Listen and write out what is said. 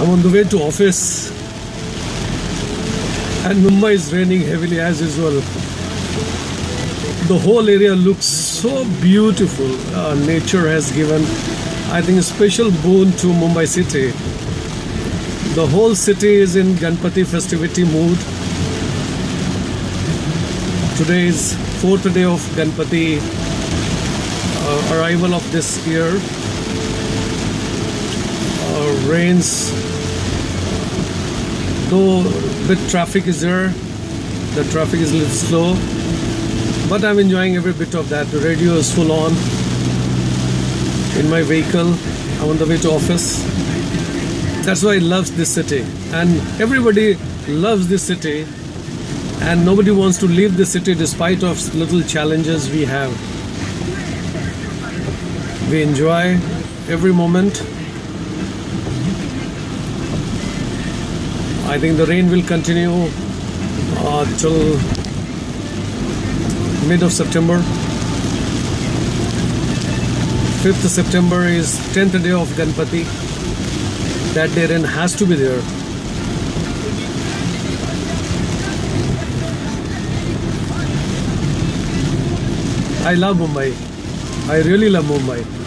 I'm on the way to office and Mumbai is raining heavily as usual. The whole area looks so beautiful. Nature has given, I think, a special boon to Mumbai city. The whole city is in Ganpati festivity mood. Today is fourth day of Ganpati arrival of this year. Rains, though bit traffic is there. The traffic is a little slow, but I'm enjoying every bit of that. The radio is full on in my vehicle. I'm on the way to office. That's why I love this city, and everybody loves this city, and nobody wants to leave the city despite of little challenges we have. We enjoy every moment. I think the rain will continue till mid of September. 5th September is 10th day of Ganpati. That day rain has to be there. I love Mumbai. I really love Mumbai.